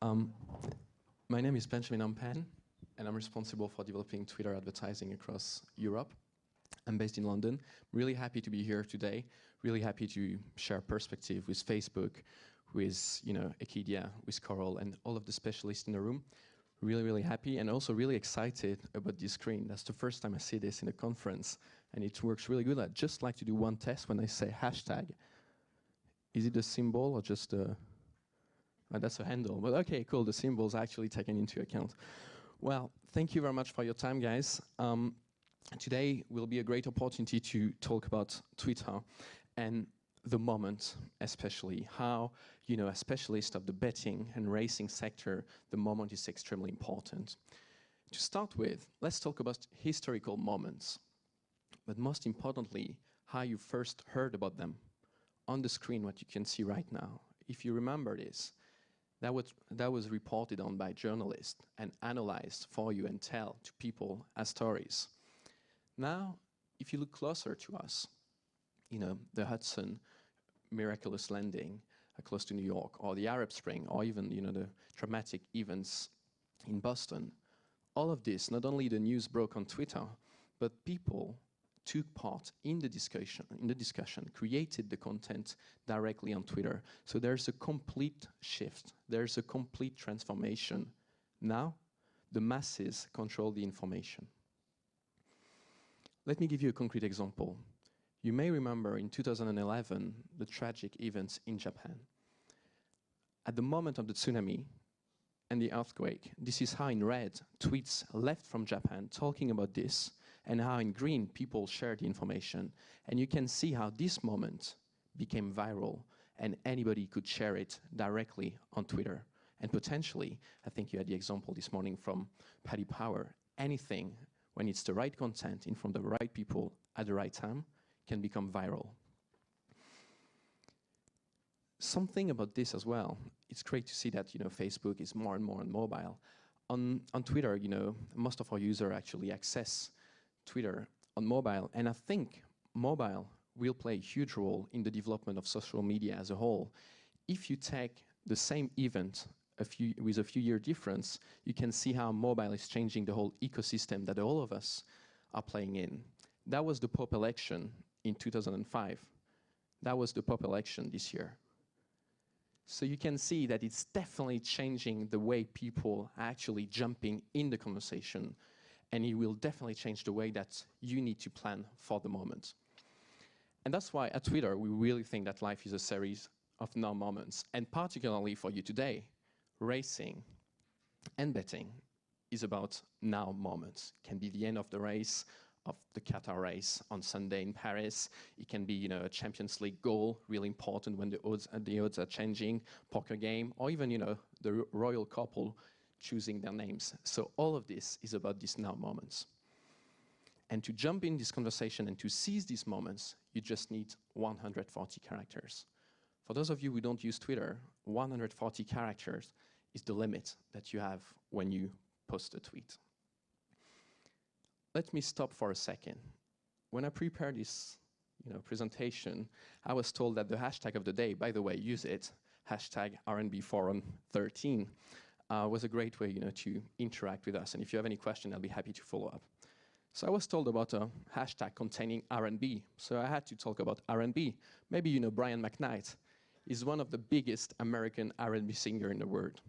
Um, my name is Benjamin Ampan, and I'm responsible for developing Twitter advertising across Europe. I'm based in London. Really happy to be here today. Really happy to share perspective with Facebook, with Ekidia, with Coral, and all of the specialists in the room. Really happy, and also really excited about this screen. That's the first time I see this in a conference, and it works really good. I'd just like to do one test when I say hashtag. Is it a symbol or just a... that's a handle, but okay, cool, the symbol's actually taken into account. Well, thank you very much for your time, guys. Today will be a great opportunity to talk about Twitter and the moment, especially how, a specialist of the betting and racing sector, the moment is extremely important. To start with, let's talk about historical moments, but most importantly, how you first heard about them. On the screen, what you can see right now, if you remember this, that was reported on by journalists and analyzed for you and tell to people as stories. Now, if you look closer to us, the Hudson miraculous landing close to New York, or the Arab Spring, or even the dramatic events in Boston, all of this, not only the news broke on Twitter, but people took part in the discussion, created the content directly on Twitter. So there's a complete shift. There's a complete transformation. Now, the masses control the information. Let me give you a concrete example. You may remember in 2011, the tragic events in Japan. At the moment of the tsunami and the earthquake, this is how in red tweets left from Japan talking about this, and how in green people shared the information. And you can see how this moment became viral and anybody could share it directly on Twitter. And potentially, I think you had the example this morning from Pari Power, anything when it's the right content in front of the right people at the right time can become viral. Something about this as well, it's great to see that Facebook is more and more on mobile. On Twitter, most of our users actually access Twitter on mobile, and I think mobile will play a huge role in the development of social media as a whole. If you take the same event with a few year difference, you can see how mobile is changing the whole ecosystem that all of us are playing in. That was the Pope election in 2005. That was the Pope election this year. So you can see that it's definitely changing the way people are actually jumping in the conversation, and it will definitely change the way that you need to plan for the moment. And that's why at Twitter, we really think that life is a series of now moments. And particularly for you today, racing and betting is about now moments. It can be the end of the race, of the Qatar race on Sunday in Paris. It can be a Champions League goal, really important when the odds are changing, poker game, or even the royal couple choosing their names. So all of this is about these now moments. And to jump in this conversation and to seize these moments, you just need 140 characters. For those of you who don't use Twitter, 140 characters is the limit that you have when you post a tweet. Let me stop for a second. When I prepared this presentation, I was told that the hashtag of the day, by the way, use it, hashtag R&B Forum 13, was a great way to interact with us. And if you have any question, I'll be happy to follow up. So I was told about a hashtag containing R&B. So I had to talk about R&B. Maybe Brian McKnight is one of the biggest American R&B singer in the world.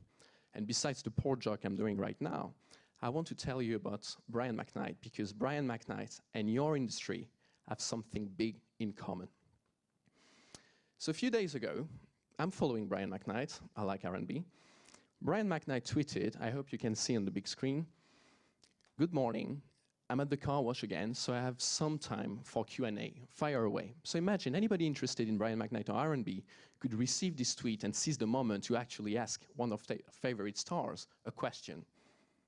And besides the poor joke I'm doing right now, I want to tell you about Brian McKnight, because Brian McKnight and your industry have something big in common. So a few days ago, I'm following Brian McKnight. I like R&B. Brian McKnight tweeted, I hope you can see on the big screen, "Good morning. I'm at the car wash again, so I have some time for Q&A. Fire away." So imagine anybody interested in Brian McKnight or R&B could receive this tweet and seize the moment to actually ask one of their favorite stars a question.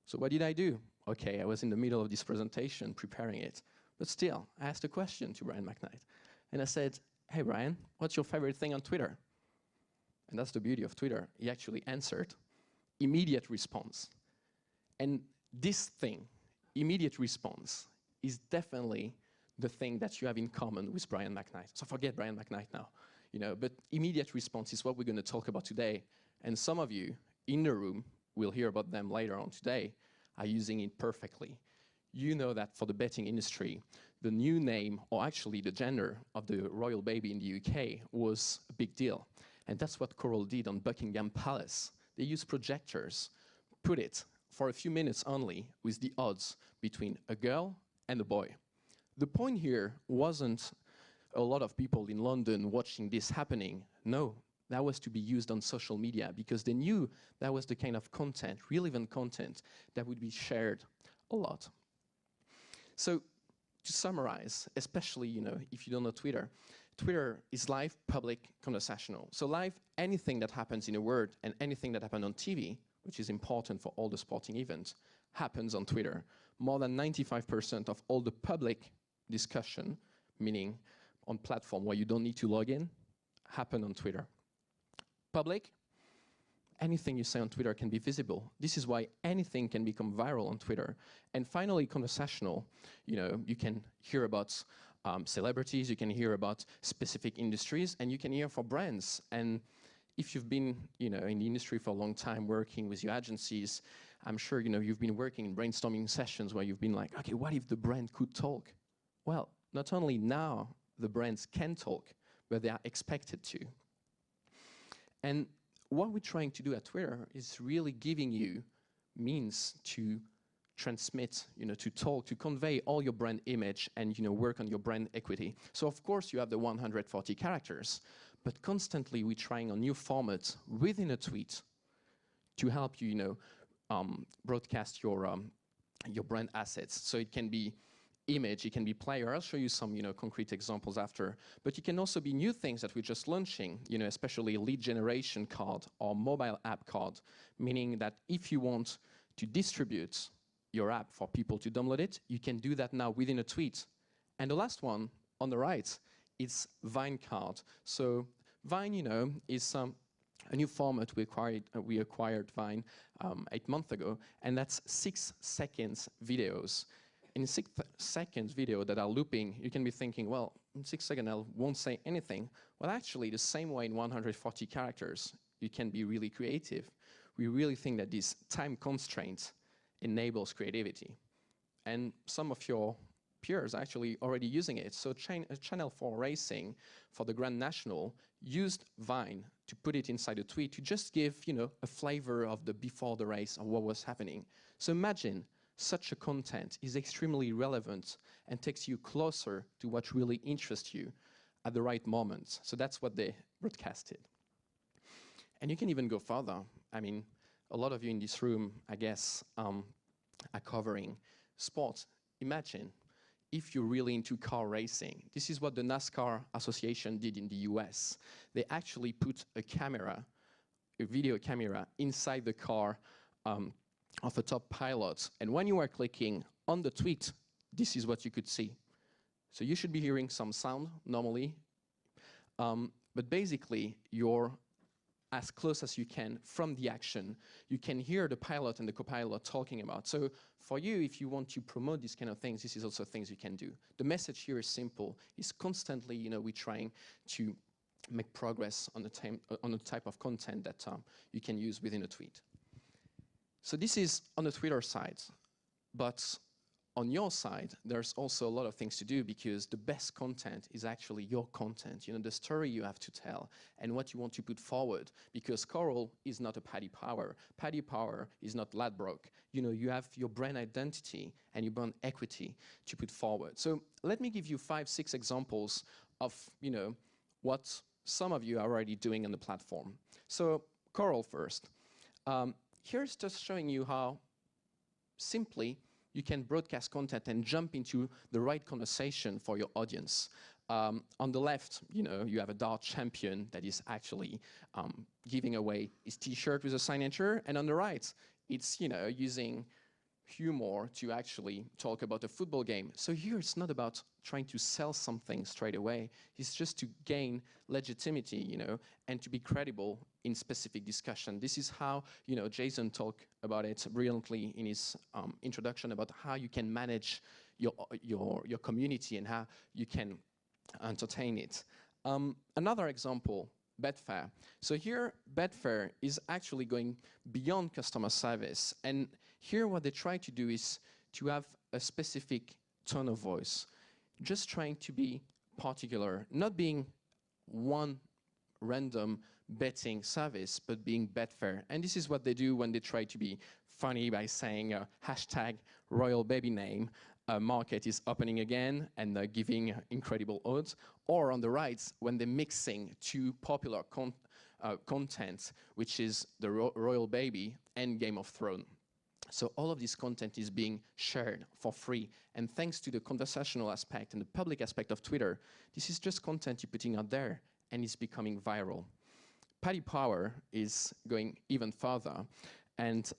So what did I do? Okay, I was in the middle of this presentation preparing it, but still, I asked a question to Brian McKnight. And I said, "Hey Brian, what's your favorite thing on Twitter?" And that's the beauty of Twitter. He actually answered, immediate response. And this thing, immediate response, is definitely the thing that you have in common with Brian McKnight. So forget Brian McKnight now, but immediate response is what we're going to talk about today. And some of you, in the room, we'll hear about them later on today, are using it perfectly. You know that for the betting industry, the new name, or actually the gender of the royal baby in the UK was a big deal. And that's what Coral did on Buckingham Palace. They used projectors, put it for a few minutes only with the odds between a girl and a boy. The point here wasn't a lot of people in London watching this happening. No, that was to be used on social media because they knew that was the kind of content, relevant content, that would be shared a lot. So to summarize, especially if you don't know Twitter, Twitter is live, public, conversational. So live, anything that happens in a word and anything that happened on TV, which is important for all the sporting events, happens on Twitter. More than 95% of all the public discussion, meaning on platform where you don't need to log in, happen on Twitter. Public, anything you say on Twitter can be visible. This is why anything can become viral on Twitter. And finally, conversational, you can hear about celebrities, you can hear about specific industries, and you can hear for brands. And if you've been in the industry for a long time working with your agencies, I'm sure you've been working in brainstorming sessions where you've been like, okay, what if the brand could talk? Well, not only now the brands can talk, but they are expected to. And what we're trying to do at Twitter is really giving you means to transmit, to talk, to convey all your brand image and work on your brand equity. So of course you have the 140 characters, but constantly we're trying on new formats within a tweet to help you, broadcast your brand assets. So it can be image, it can be player. I'll show you some concrete examples after. But it can also be new things that we're just launching, especially a lead generation card or mobile app card, meaning that if you want to distribute your app for people to download it, you can do that now within a tweet. And the last one on the right, it's Vine card. So Vine, is a new format we acquired Vine 8 months ago, and that's 6 seconds videos. In 6 seconds video that are looping, you can be thinking, well, in 6 seconds I won't say anything. Well, actually, the same way in 140 characters, you can be really creative. We really think that this time constraint enables creativity. And some of your peers are actually already using it. So Channel 4 Racing for the Grand National used Vine to put it inside a tweet to just give, a flavor of the before the race of what was happening. So imagine such a content is extremely relevant and takes you closer to what really interests you at the right moment. So that's what they broadcasted. And you can even go further. I mean, a lot of you in this room, I guess, are covering sports. Imagine if you're really into car racing. This is what the NASCAR Association did in the US. They actually put a camera, a video camera, inside the car of a top pilot. And when you are clicking on the tweet, this is what you could see. So you should be hearing some sound normally, but basically you're as close as you can from the action. You can hear the pilot and the co-pilot talking about. So for you, if you want to promote these kind of things, this is also things you can do. The message here is simple. It's constantly, we're trying to make progress on the type of content that you can use within a tweet. So this is on the Twitter side, but on your side, there's also a lot of things to do because the best content is actually your content, the story you have to tell and what you want to put forward, because Coral is not a Paddy Power. Paddy Power is not Ladbroke. You have your brand identity and your brand equity to put forward. So let me give you 5, 6 examples of, what some of you are already doing on the platform. So Coral first. Here's just showing you how simply you can broadcast content and jump into the right conversation for your audience. On the left, you have a dart champion that is actually giving away his t-shirt with a signature, and on the right, it's using humor to actually talk about a football game. So here it's not about trying to sell something straight away. It's just to gain legitimacy, and to be credible in specific discussion. This is how, Jason talked about it brilliantly in his introduction about how you can manage your community and how you can entertain it. Another example Betfair. So here, Betfair is actually going beyond customer service. And here what they try to do is to have a specific tone of voice, just trying to be particular, not being one random betting service, but being Betfair. And this is what they do when they try to be funny by saying hashtag royal baby name, market is opening again, and giving incredible odds. Or on the right, when they're mixing two popular content, which is the royal baby and Game of Thrones. So all of this content is being shared for free. And thanks to the conversational aspect and the public aspect of Twitter, this is just content you're putting out there, and it's becoming viral. Paddy Power is going even further. And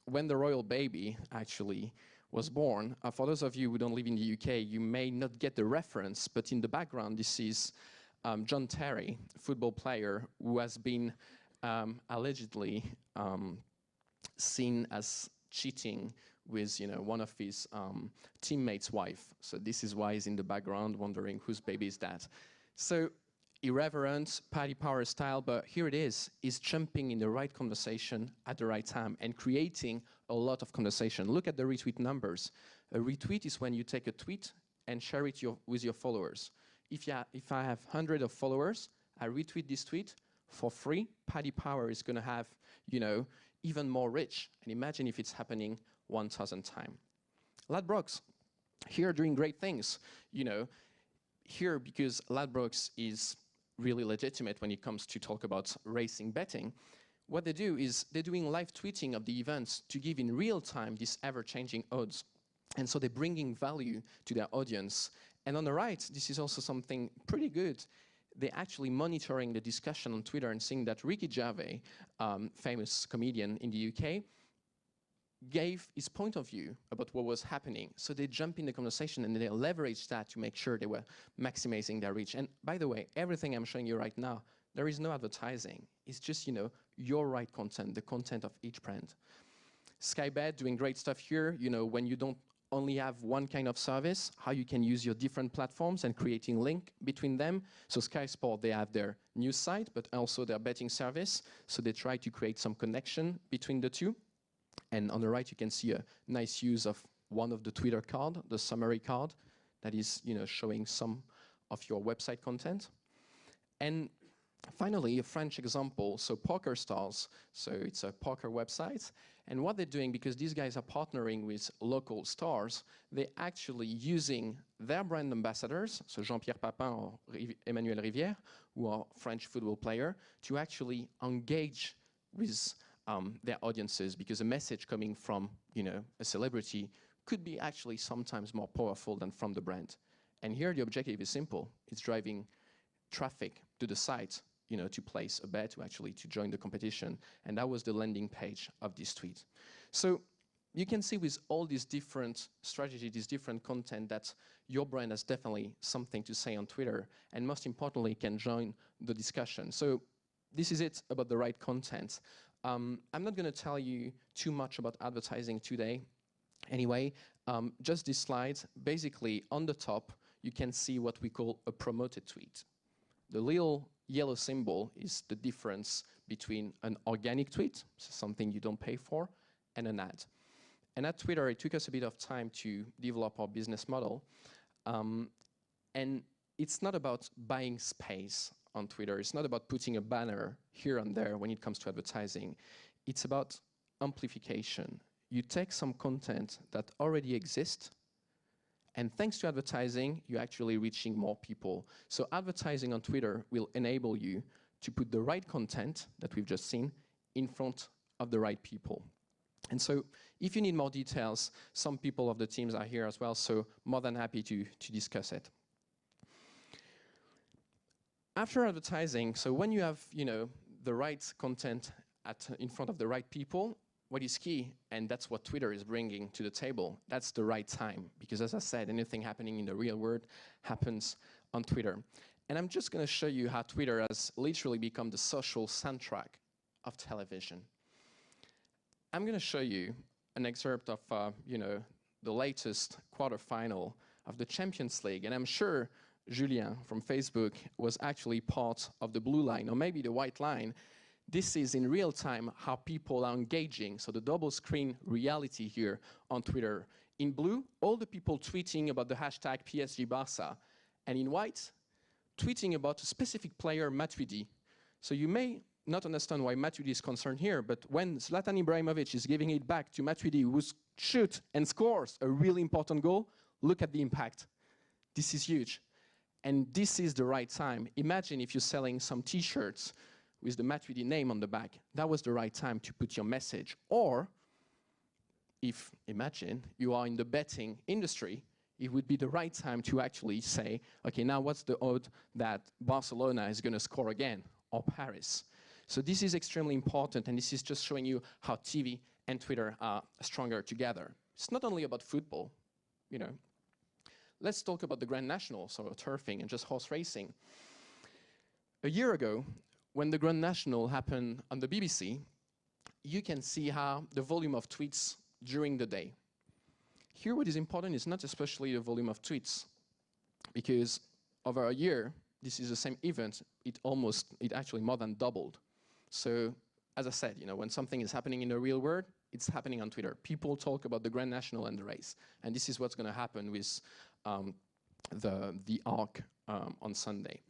when the royal baby actually was born, for those of you who don't live in the UK, you may not get the reference, but in the background, this is John Terry, football player, who has been allegedly seen as cheating with one of his teammates' wife. So this is why he's in the background wondering whose baby is that. So irreverent, Paddy Power style, but here it is. He's jumping in the right conversation at the right time and creating a lot of conversation. Look at the retweet numbers. A retweet is when you take a tweet and share it with your followers. If I have hundreds of followers, I retweet this tweet for free. Paddy Power is going to have, even more reach. And imagine if it's happening 1,000 times. Ladbrokes, here doing great things. Here, because Ladbrokes is really legitimate when it comes to talk about racing betting, what they do is they're doing live tweeting of the events to give in real time these ever-changing odds. And so they're bringing value to their audience. And on the right, this is also something pretty good. They're actually monitoring the discussion on Twitter and seeing that Ricky Gervais, famous comedian in the UK, gave his point of view about what was happening. So they jump in the conversation and they leverage that to make sure they were maximizing their reach. And by the way, everything I'm showing you right now, there is no advertising. It's just, your right content, the content of each brand. Skybet doing great stuff here, when you don't only have one kind of service, how you can use your different platforms and creating link between them. So Sky Sport, they have their news site, but also their betting service. So they try to create some connection between the two. And on the right, you can see a nice use of one of the Twitter card, the summary card, that is, showing some of your website content. And finally, a French example, so Poker Stars. So it's a poker website. And what they're doing, because these guys are partnering with local stars, they're actually using their brand ambassadors, so Jean-Pierre Papin or Emmanuel Rivière, who are French football players, to actually engage with their audiences, because a message coming from a celebrity could be actually sometimes more powerful than from the brand. And here the objective is simple. It's driving traffic to the site, to place a bet, to join the competition. And that was the landing page of this tweet. So you can see with all these different strategies, this different content, that your brand has definitely something to say on Twitter, and most importantly, can join the discussion. So this is it about the right content. I'm not going to tell you too much about advertising today. Anyway, just this slide. Basically, on the top, you can see what we call a promoted tweet. The little yellow symbol is the difference between an organic tweet, so something you don't pay for, and an ad. And at Twitter, it took us a bit of time to develop our business model. And it's not about buying space on Twitter. It's not about putting a banner here and there when it comes to advertising. It's about amplification. You take some content that already exists, and thanks to advertising, you're actually reaching more people. So advertising on Twitter will enable you to put the right content that we've just seen in front of the right people. And so if you need more details, some people of the teams are here as well, so more than happy to discuss it. After advertising, so when you have the right content in front of the right people, what is key, and that's what Twitter is bringing to the table, that's the right time. Because as I said, anything happening in the real world happens on Twitter. And I'm just going to show you how Twitter has literally become the social soundtrack of television. I'm going to show you an excerpt of the latest quarterfinal of the Champions League. And I'm sure Julien from Facebook was actually part of the blue line, or maybe the white line. This is in real time how people are engaging. So the double screen reality here on Twitter. In blue, all the people tweeting about the hashtag PSG Barça. And in white, tweeting about a specific player, Matuidi. So you may not understand why Matuidi is concerned here, but when Zlatan Ibrahimovic is giving it back to Matuidi, who shoots and scores a really important goal, look at the impact. This is huge. And this is the right time. Imagine if you're selling some t-shirts with the Matuidi name on the back. That was the right time to put your message. Or, if, imagine, you are in the betting industry, it would be the right time to actually say, okay, now what's the odd that Barcelona is going to score again, or Paris? So this is extremely important, and this is just showing you how TV and Twitter are stronger together. It's not only about football, you know. Let's talk about the Grand National, so turfing and just horse racing. A year ago, when the Grand National happened on the BBC, you can see how the volume of tweets during the day. Here what is important is not especially the volume of tweets, because over a year, this is the same event, it actually more than doubled. So, as I said, you know, when something is happening in the real world, it's happening on Twitter. People talk about the Grand National and the race, and this is what's going to happen with the ARC on Sunday.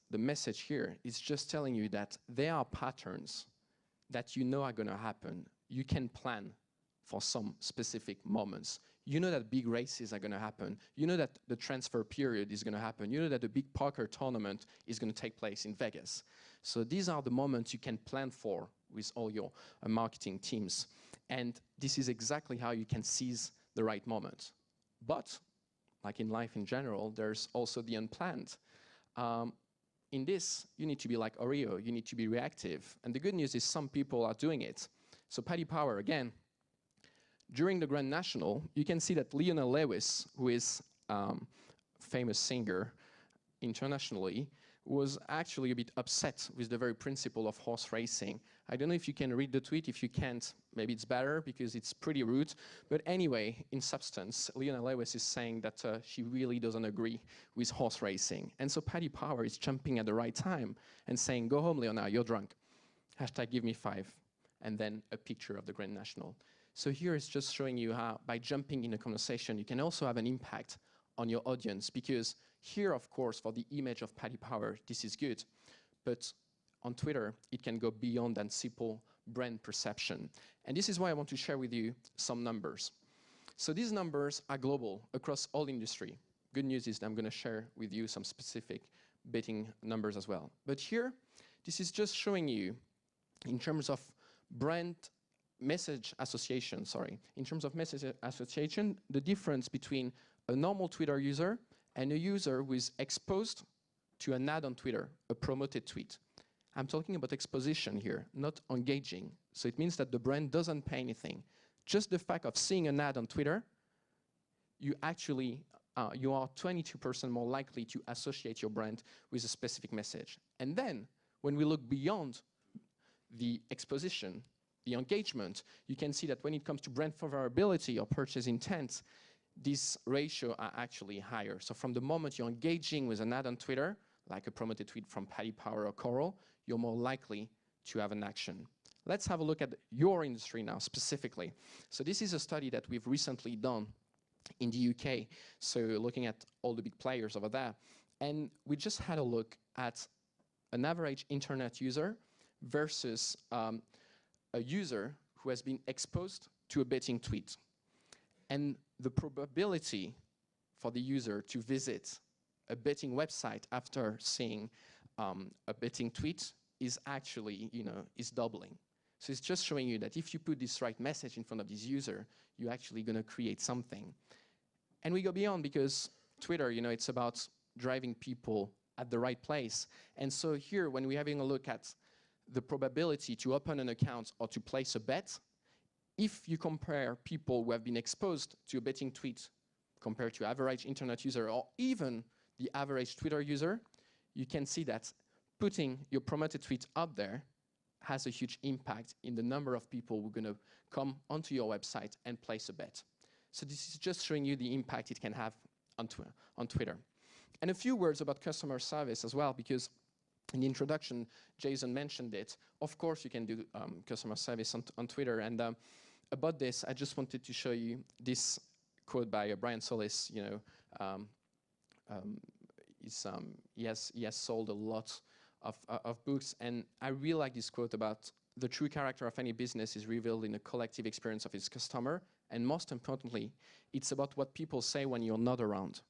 The message here is just telling you that there are patterns that you know are going to happen. You can plan for some specific moments. You know that big races are going to happen. You know that the transfer period is going to happen. You know that the big poker tournament is going to take place in Vegas. So these are the moments you can plan for with all your marketing teams. And this is exactly how you can seize the right moment. But, like in life in general, there's also the unplanned. In this, you need to be like Oreo. You need to be reactive. And the good news is some people are doing it. So Paddy Power, again, during the Grand National, you can see that Lionel Lewis, who is a famous singer internationally, was actually a bit upset with the very principle of horse racing. I don't know if you can read the tweet. If you can't, maybe it's better because it's pretty rude. But anyway, in substance, Lionel Lewis is saying that she really doesn't agree with horse racing. And so Paddy Power is jumping at the right time and saying, go home, Lionel, you're drunk. Hashtag give me 5. And then a picture of the Grand National. So here is just showing you how, by jumping in a conversation, you can also have an impact on your audience, because here, of course, for the image of Paddy Power, this is good. But on Twitter, it can go beyond that simple brand perception. And this is why I want to share with you some numbers. So these numbers are global across all industry. Good news is that I'm going to share with you some specific betting numbers as well. But here, this is just showing you, in terms of message association, the difference between a normal Twitter user and a user who is exposed to an ad on Twitter, a promoted tweet. I'm talking about exposition here, not engaging. So it means that the brand doesn't pay anything. Just the fact of seeing an ad on Twitter, you are 22% more likely to associate your brand with a specific message. And then, when we look beyond the exposition, the engagement, you can see that when it comes to brand favorability or purchase intent, these ratios are actually higher. So from the moment you're engaging with an ad on Twitter, like a promoted tweet from Paddy Power or Coral, you're more likely to have an action. Let's have a look at your industry now specifically. So this is a study that we've recently done in the UK. So looking at all the big players over there. And we just had a look at an average internet user versus a user who has been exposed to a betting tweet. And the probability for the user to visit a betting website after seeing a betting tweet is actually, is doubling. So it's just showing you that if you put this right message in front of this user, you're actually going to create something. And we go beyond, because Twitter, it's about driving people at the right place. And so here, when we're having a look at the probability to open an account or to place a bet, if you compare people who have been exposed to a betting tweet compared to average internet user or even the average Twitter user, you can see that putting your promoted tweet out there has a huge impact in the number of people who are going to come onto your website and place a bet. So this is just showing you the impact it can have on Twitter. And a few words about customer service as well, because in the introduction, Jason mentioned it. Of course, you can do customer service on Twitter. And about this, I just wanted to show you this quote by Brian Solis. You know, he has sold a lot of books, and I really like this quote about the true character of any business is revealed in the collective experience of its customer, and most importantly, it's about what people say when you're not around.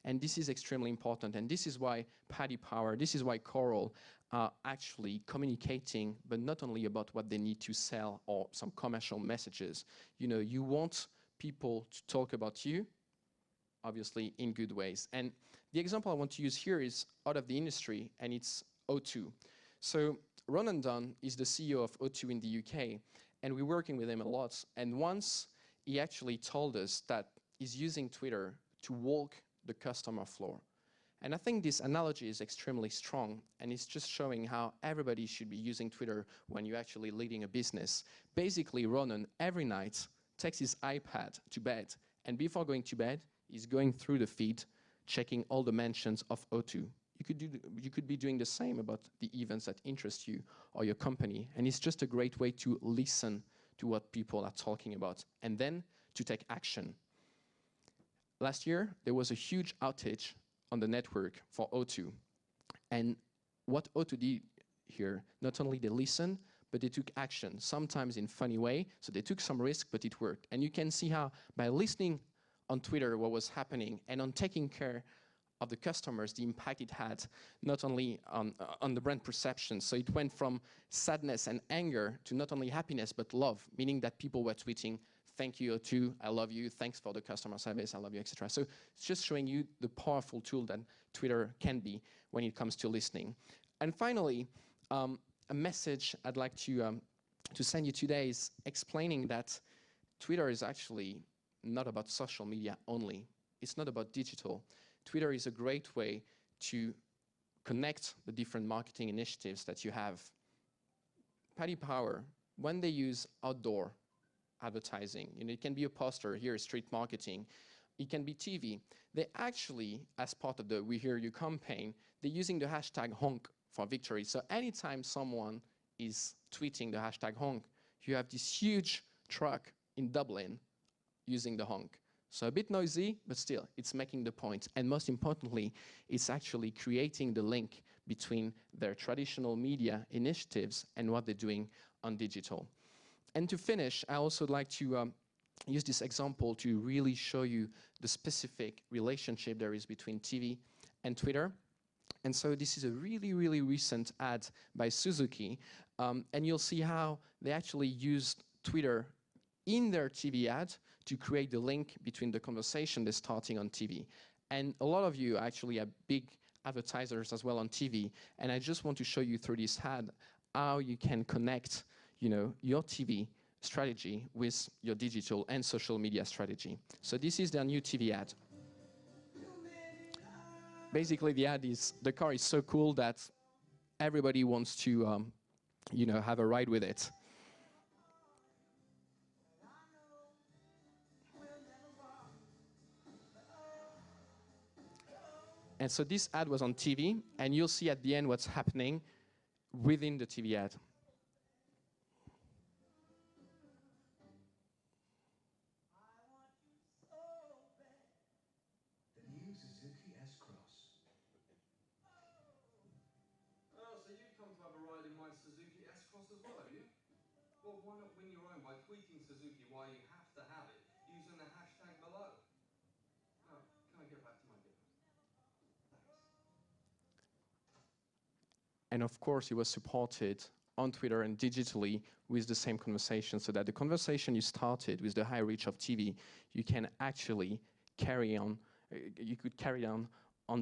And this is extremely important, and this is why Paddy Power, this is why Coral are actually communicating, but not only about what they need to sell or some commercial messages. You know, you want people to talk about you, obviously in good ways. And the example I want to use here is out of the industry, and it's O2. So Ronan Dunn is the CEO of O2 in the UK, and we're working with him a lot. And once he actually told us that he's using Twitter to walk the customer floor. And I think this analogy is extremely strong, and it's just showing how everybody should be using Twitter when you're actually leading a business. Basically, Ronan, every night, takes his iPad to bed, and before going to bed, he's going through the feed, checking all the mentions of O2. You could be doing the same about the events that interest you or your company, and it's just a great way to listen to what people are talking about, and then to take action. Last year, there was a huge outage on the network for O2. And what O2 did here, not only they listened, but they took action, sometimes in funny way. So they took some risk, but it worked. And you can see how by listening on Twitter what was happening and on taking care of the customers, the impact it had, not only on the brand perception. So it went from sadness and anger to not only happiness, but love, meaning that people were tweeting, "Thank you, O2, I love you, thanks for the customer service, I love you," etc. So it's just showing you the powerful tool that Twitter can be when it comes to listening. And finally, a message I'd like to send you today is explaining that Twitter is actually not about social media only. It's not about digital. Twitter is a great way to connect the different marketing initiatives that you have. Paddy Power, when they use outdoor advertising, you know, it can be a poster, here is street marketing, it can be TV. They actually, as part of the We Hear You campaign, they're using the hashtag honk for victory. So anytime someone is tweeting the hashtag honk, you have this huge truck in Dublin using the honk. So a bit noisy, but still, it's making the point. And most importantly, it's actually creating the link between their traditional media initiatives and what they're doing on digital. And to finish, I also would like to use this example to really show you the specific relationship there is between TV and Twitter. And so this is a really, really recent ad by Suzuki. And you'll see how they actually used Twitter in their TV ad to create the link between the conversation they're starting on TV. And a lot of you actually are big advertisers as well on TV. And I just want to show you through this ad how you can connect, you know, your TV strategy with your digital and social media strategy. So this is their new TV ad. Basically, the ad is, the car is so cool that everybody wants to, you know, have a ride with it. And so this ad was on TV, and you'll see at the end what's happening within the TV ad. The new Suzuki S-Cross. Oh, so you've come to have a ride in my Suzuki S-Cross as well, have you? Well, why not win your own by tweeting Suzuki why you have to have it using the hashtag below? Now, can I get back to my dinner? Thanks. And of course, it was supported on Twitter and digitally with the same conversation, so that the conversation you started with the high reach of TV, you can actually carry on, you could carry on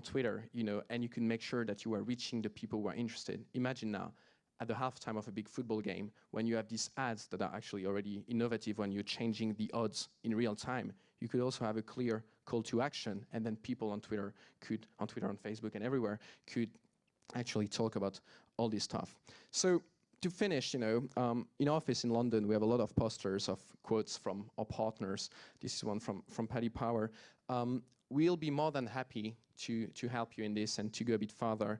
Twitter, you know, and you can make sure that you are reaching the people who are interested. Imagine now, at the halftime of a big football game, when you have these ads that are actually already innovative, when you're changing the odds in real time, you could also have a clear call to action, and then people on Twitter, on Facebook and everywhere, could actually talk about all this stuff. So to finish, in office in London, we have a lot of posters of quotes from our partners. This is one from Pari Power. We'll be more than happy to help you in this and to go a bit further.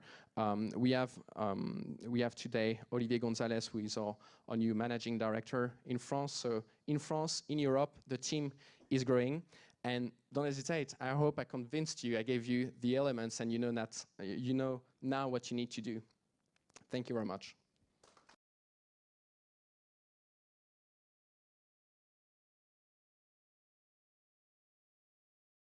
We have today Olivier Gonzalez, who is our new managing director in France. So in France, in Europe, the team is growing. And don't hesitate. I hope I convinced you. I gave you the elements, and you know now what you need to do. Thank you very much.